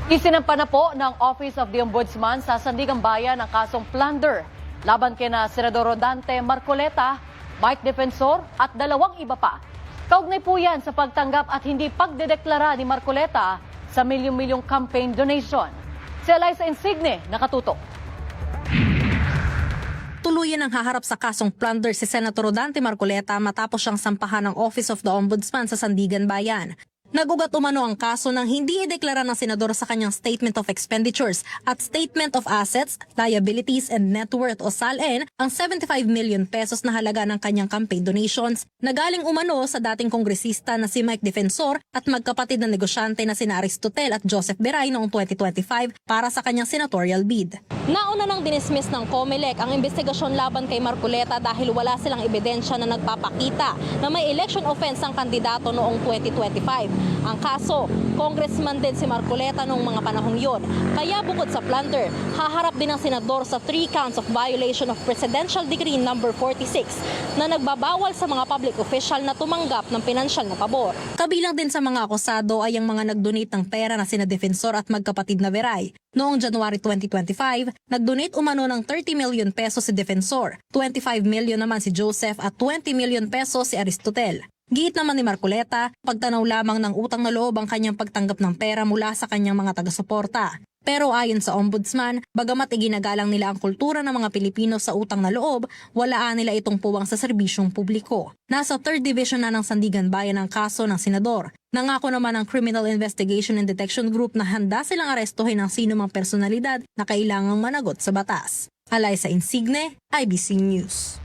Isinampa na po ng Office of the Ombudsman sa Sandigan Bayan ang kasong plunder laban kina Senador Rodante Marcoleta, Mike Defensor at dalawang iba pa. Kaugnay po yan sa pagtanggap at hindi pagdedeklara ni Marcoleta sa milyong-milyong campaign donation. Si Eliza Insigne nakatutok. Tuluyan ang haharap sa kasong plunder si Senator Rodante Marcoleta matapos siyang sampahan ng Office of the Ombudsman sa Sandigan Bayan. Nagugat umano ang kaso nang hindi ideklara ng senador sa kanyang Statement of Expenditures at Statement of Assets, Liabilities and Net Worth o SALN ang 75 million pesos na halaga ng kanyang campaign donations na galing umano sa dating kongresista na si Mike Defensor at magkapatid na negosyante na sina Aristotel at Joseph Beray noong 2025 para sa kanyang senatorial bid. Nauna nang dinismiss ng COMELEC ang investigasyon laban kay Marcoleta dahil wala silang ebidensya na nagpapakita na may election offense ang kandidato noong 2025. Ang kaso, congressman din si Marcoleta noong mga panahong yon. Kaya bukod sa plunder, haharap din ang senador sa 3 counts of violation of Presidential Decree No. 46 na nagbabawal sa mga public official na tumanggap ng pinansyal na pabor. Kabilang din sa mga akusado ay ang mga nag-donate ng pera na sina Defensor at magkapatid na Beray. Noong January 2025, nag-donate umano ng 30 million pesos si Defensor, 25 million naman si Joseph at 20 million pesos si Aristotel. Giit naman ni Marcoleta, pagtanaw lamang ng utang na loob ang kanyang pagtanggap ng pera mula sa kanyang mga taga-suporta. Pero ayon sa Ombudsman, bagamat iginagalang nila ang kultura ng mga Pilipino sa utang na loob, walaan nila itong puwang sa serbisyong publiko. Nasa 3rd Division na ng Sandigan Bayan ang kaso ng senador. Nangako naman ang Criminal Investigation and Detection Group na handa silang arestuhin ang sino mang personalidad na kailangang managot sa batas. Eliza Insigne, IBC News.